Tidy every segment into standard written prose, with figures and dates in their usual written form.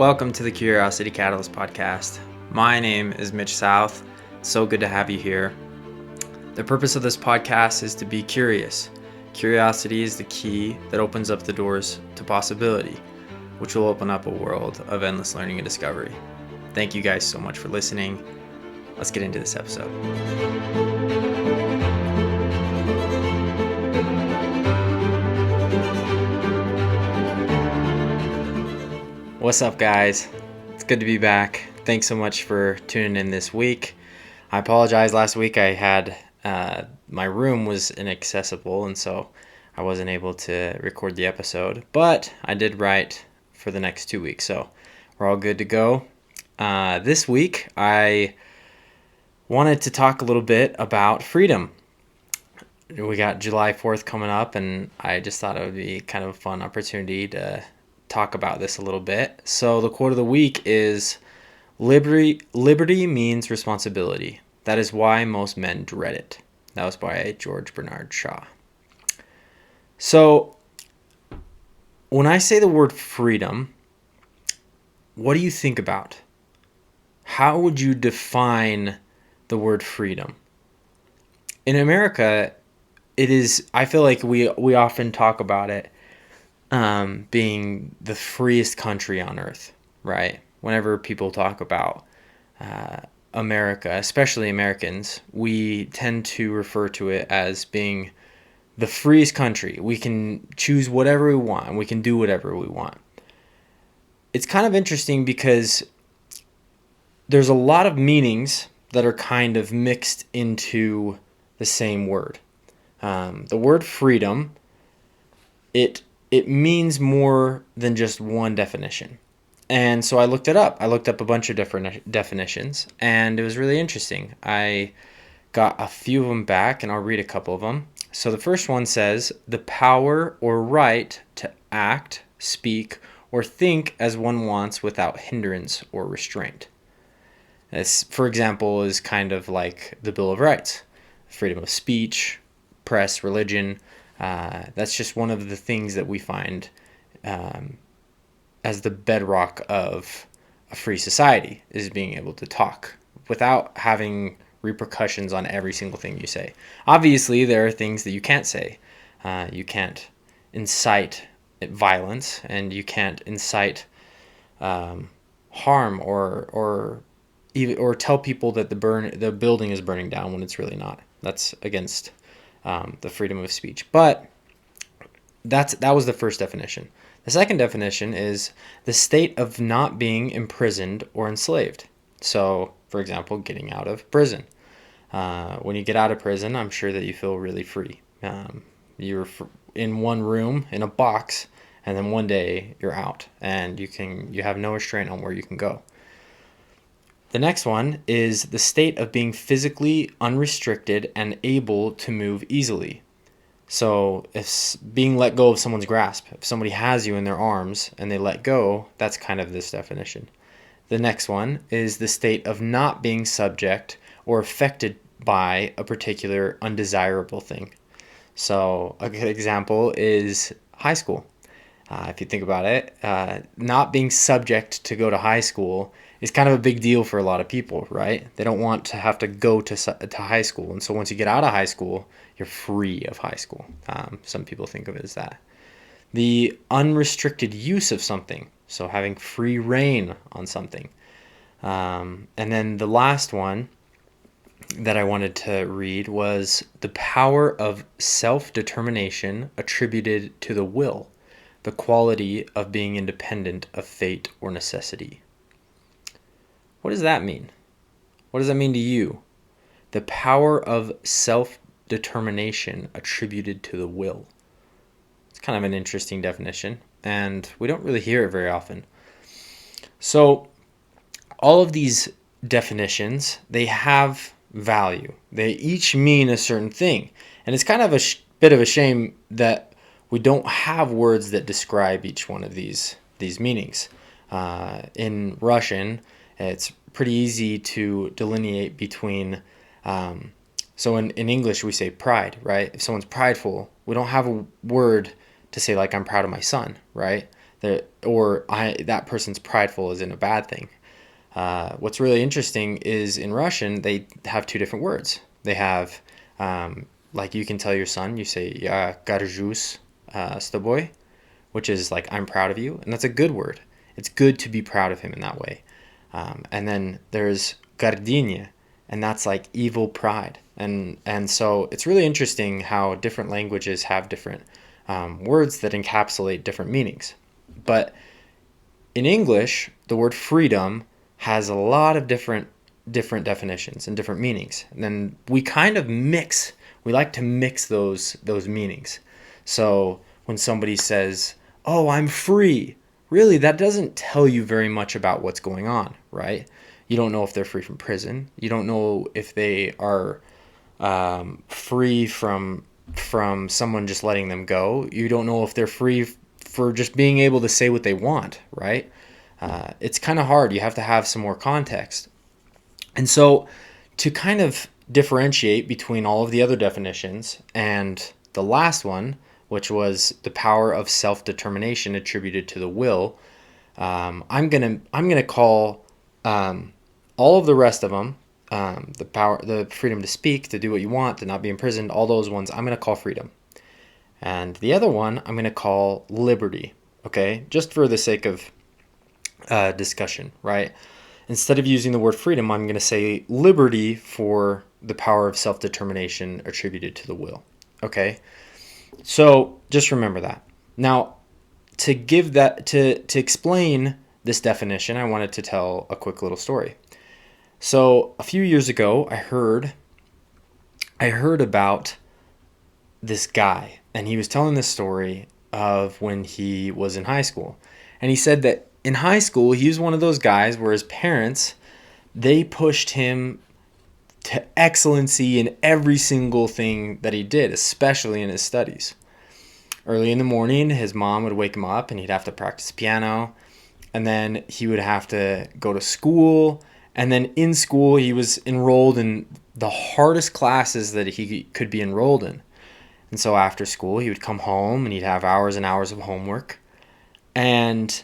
Welcome to the Curiosity Catalyst podcast. My name is Mitch South. So good to have you here. The purpose of this podcast is to be curious. Curiosity is the key that opens up the doors to possibility, which will open up a world of endless learning and discovery. Thank you guys so much for listening. Let's get into this episode. What's up, guys? It's good to be back. Thanks so much for tuning in this week. I apologize. Last week I had my room was inaccessible, and so I wasn't able to record the episode. But I did write for the next 2 weeks, so we're all good to go. This week I wanted to talk a little bit about freedom. We got July 4th coming up, and I just thought it would be kind of a fun opportunity to talk about this a little bit. So the quote of the week is, Liberty means responsibility. That is why most men dread it. That was by George Bernard Shaw. So when I say the word freedom, what do you think about? How would you define the word freedom? In America, I feel like we often talk about it being the freest country on earth, right? Whenever people talk about America, especially Americans, we tend to refer to it as being the freest country. We can choose whatever we want, and we can do whatever we want. It's kind of interesting because there's a lot of meanings that are kind of mixed into the same word. The word freedom, it means more than just one definition. And so I looked it up. I looked up a bunch of different definitions, and it was really interesting. I got a few of them back, and I'll read a couple of them. So the first one says, the power or right to act, speak, or think as one wants without hindrance or restraint. This, for example, is kind of like the Bill of Rights. Freedom of speech, press, religion. That's just one of the things that we find as the bedrock of a free society, is being able to talk without having repercussions on every single thing you say. Obviously, there are things that you can't say. You can't incite violence, and you can't incite harm or tell people that the building is burning down when it's really not. That's against the freedom of speech. But that was the first definition. The second definition is the state of not being imprisoned or enslaved. So, for example, getting out of prison. When you get out of prison, I'm sure that you feel really free. You're in one room, in a box, and then one day you're out, and you have no restraint on where you can go. The next one is the state of being physically unrestricted and able to move easily. So if being let go of someone's grasp, if somebody has you in their arms and they let go, that's kind of this definition. The next one is the state of not being subject or affected by a particular undesirable thing. So a good example is high school. If you think about it, not being subject to go to high school is kind of a big deal for a lot of people, right? They don't want to have to go to high school. And so once you get out of high school, you're free of high school. Some people think of it as that. The unrestricted use of something, so having free reign on something. And then the last one that I wanted to read was the power of self-determination attributed to the will, the quality of being independent of fate or necessity. What does that mean? What does that mean to you? The power of self-determination attributed to the will. It's kind of an interesting definition, and we don't really hear it very often. So all of these definitions, they have value. They each mean a certain thing. And it's kind of a bit of a shame that we don't have words that describe each one of these meanings. In Russian, it's pretty easy to delineate between, so in English we say pride, right? If someone's prideful, we don't have a word to say like, I'm proud of my son, right? That person's prideful isn't a bad thing. What's really interesting is in Russian, they have two different words. They have, like you can tell your son, you say, "Я горжусь с тобой," which is like, I'm proud of you. And that's a good word. It's good to be proud of him in that way. And then there's гордыня, and that's like evil pride. And so it's really interesting how different languages have different words that encapsulate different meanings. But in English, the word freedom has a lot of different definitions and different meanings. And then we kind of mix. We like to mix those meanings. So when somebody says, "Oh, I'm free," really that doesn't tell you very much about what's going on, right? You don't know if they're free from prison. You don't know if they are free from someone just letting them go. You don't know if they're free for just being able to say what they want, right? It's kind of hard. You have to have some more context. And so to kind of differentiate between all of the other definitions and the last one, which was the power of self-determination attributed to the will, I'm gonna call all of the rest of them, the freedom to speak, to do what you want, to not be imprisoned, all those ones, I'm gonna call freedom. And the other one, I'm gonna call liberty. Okay, just for the sake of discussion, right? Instead of using the word freedom, I'm going to say liberty for the power of self-determination attributed to the will. Okay? So just remember that. Now, to explain this definition, I wanted to tell a quick little story. So a few years ago, I heard about this guy, and he was telling this story of when he was in high school. And he said that in high school, he was one of those guys where his parents, they pushed him to excellency in every single thing that he did, especially in his studies. Early in the morning, his mom would wake him up and he'd have to practice piano. And then he would have to go to school. And then in school, he was enrolled in the hardest classes that he could be enrolled in. And so after school, he would come home and he'd have hours and hours of homework. And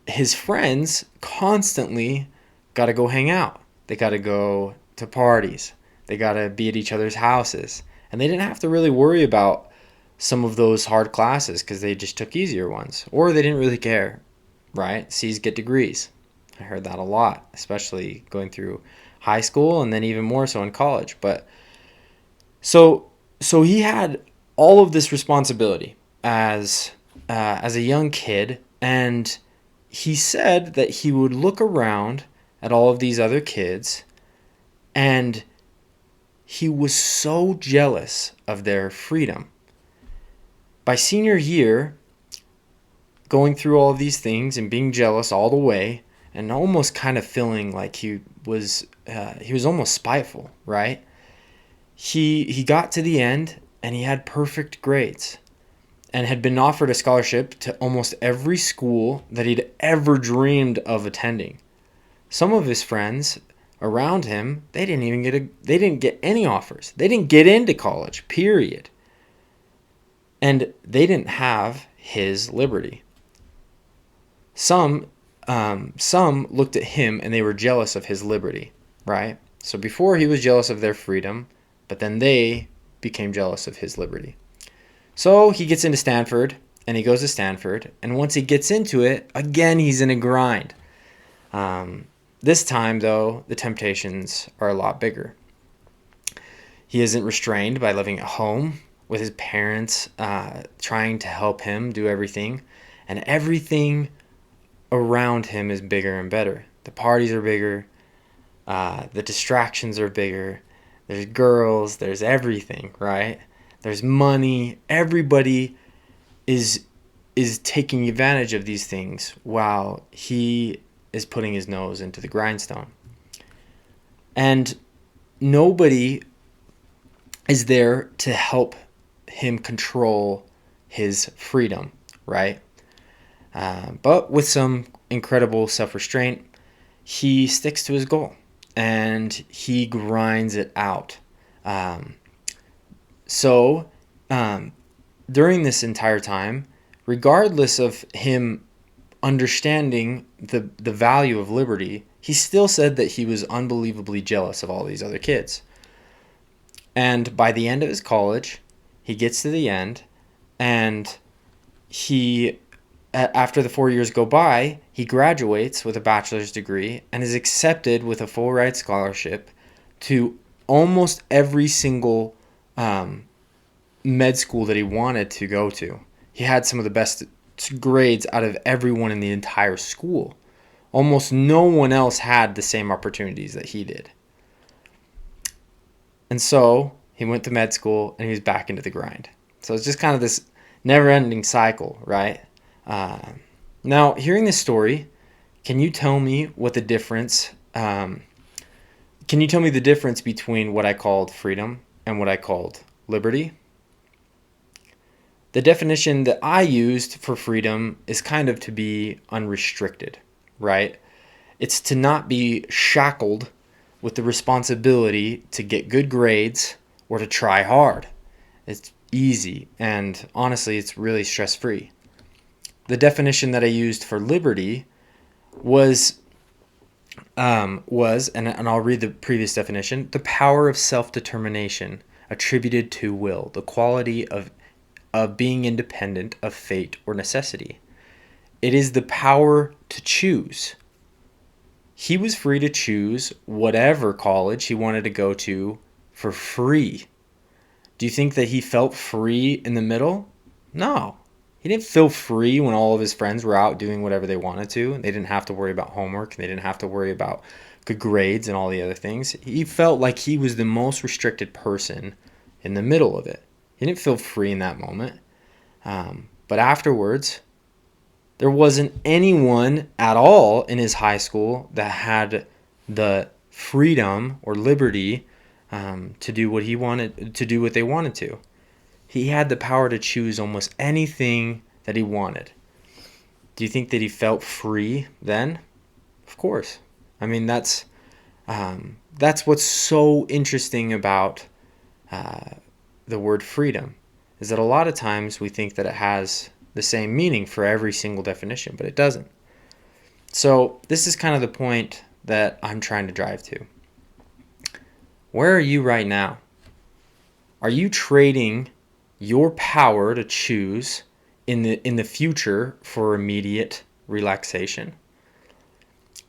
his friends constantly got to go hang out. They got to go to parties. They got to be at each other's houses. And they didn't have to really worry about some of those hard classes because they just took easier ones. Or they didn't really care, right? C's get degrees. I heard that a lot, especially going through high school and then even more so in college. But so he had all of this responsibility as a young kid, and he said that he would look around at all of these other kids and he was so jealous of their freedom. By senior year, going through all of these things and being jealous all the way and almost kind of feeling like he was almost spiteful, right? He got to the end and he had perfect grades and had been offered a scholarship to almost every school that he'd ever dreamed of attending. Some of his friends around him, they didn't get any offers. They didn't get into college, period. And they didn't have his liberty. Some looked at him and they were jealous of his liberty, right? So before he was jealous of their freedom, but then they became jealous of his liberty. So he gets into Stanford, and he goes to Stanford, and once he gets into it, again, he's in a grind. This time, though, the temptations are a lot bigger. He isn't restrained by living at home with his parents trying to help him do everything, and everything around him is bigger and better. The parties are bigger, the distractions are bigger, there's girls, there's everything, right? There's money. Everybody is taking advantage of these things while he is putting his nose into the grindstone. And nobody is there to help him control his freedom, right? But with some incredible self-restraint, he sticks to his goal and he grinds it out. So during this entire time, regardless of him understanding the value of liberty, he still said that he was unbelievably jealous of all these other kids. And by the end of his college, he gets to the end, and he, after the 4 years go by, he graduates with a bachelor's degree and is accepted with a full ride scholarship to almost every single med school that he wanted to go to. He had some of the best grades out of everyone in the entire school. Almost no one else had the same opportunities that he did. And so he went to med school and he was back into the grind. So it's just kind of this never-ending cycle, right? Now, hearing this story, can you tell me what the difference? Can you tell me the difference between what I called freedom and what I called liberty? The definition that I used for freedom is kind of to be unrestricted, right? It's to not be shackled with the responsibility to get good grades or to try hard. It's easy, and honestly, it's really stress-free. The definition that I used for liberty was and I'll read the previous definition, the power of self-determination attributed to will, the quality of being independent of fate or necessity. It is the power to choose. He was free to choose whatever college he wanted to go to for free. Do you think that he felt free in the middle? No. He didn't feel free when all of his friends were out doing whatever they wanted to. They didn't have to worry about homework. They didn't have to worry about good grades and all the other things. He felt like he was the most restricted person in the middle of it. He didn't feel free in that moment. But afterwards, there wasn't anyone at all in his high school that had the freedom or liberty to do what he wanted, to do what they wanted to. He had the power to choose almost anything that he wanted. Do you think that he felt free then? Of course. I mean, that's what's so interesting about the word freedom, is that a lot of times we think that it has the same meaning for every single definition, but it doesn't. So this is kind of the point that I'm trying to drive to. Where are you right now? Are you trading your power to choose in the future for immediate relaxation?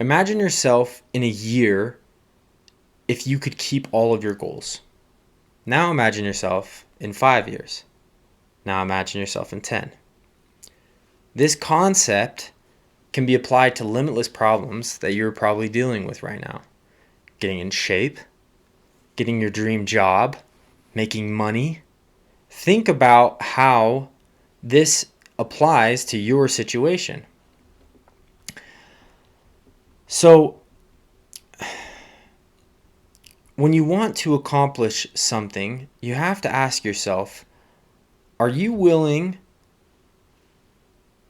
Imagine yourself in a year if you could keep all of your goals. Now imagine yourself in 5 years. Now imagine yourself in 10. This concept can be applied to limitless problems that you're probably dealing with right now. Getting in shape, getting your dream job, making money. Think about how this applies to your situation. So, when you want to accomplish something, you have to ask yourself, are you willing,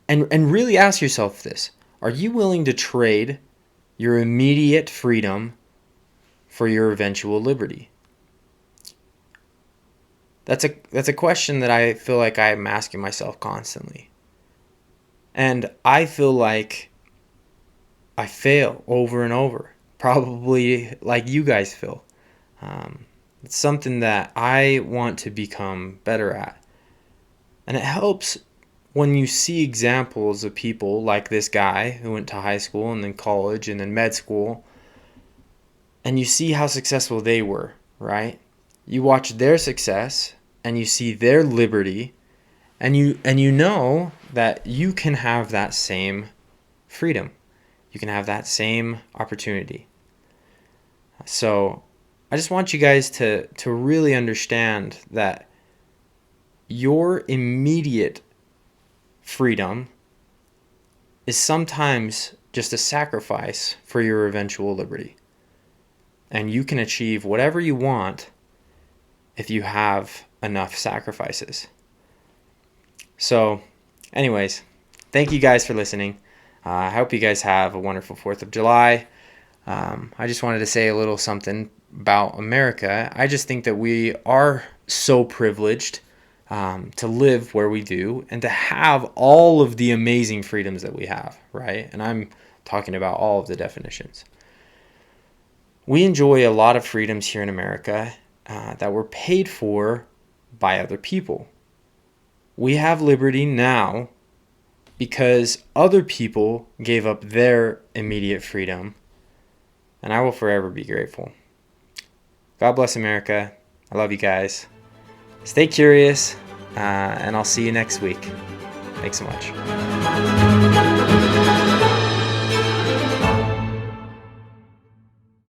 and really ask yourself this, are you willing to trade your immediate freedom for your eventual liberty? That's a question that I feel like I'm asking myself constantly. And I feel like I fail over and over, probably like you guys feel. It's something that I want to become better at. And it helps when you see examples of people like this guy who went to high school and then college and then med school, and you see how successful they were, right? You watch their success and you see their liberty, and you know that you can have that same freedom. You can have that same opportunity. So I just want you guys to really understand that your immediate freedom is sometimes just a sacrifice for your eventual liberty. And you can achieve whatever you want if you have enough sacrifices. So, anyways, thank you guys for listening. I hope you guys have a wonderful 4th of July. I just wanted to say a little something about America. I just think that we are so privileged to live where we do and to have all of the amazing freedoms that we have, right? And I'm talking about all of the definitions. We enjoy a lot of freedoms here in America that were paid for by other people. We have liberty now because other people gave up their immediate freedom, and I will forever be grateful. God bless America. I love you guys. Stay curious, and I'll see you next week. Thanks so much.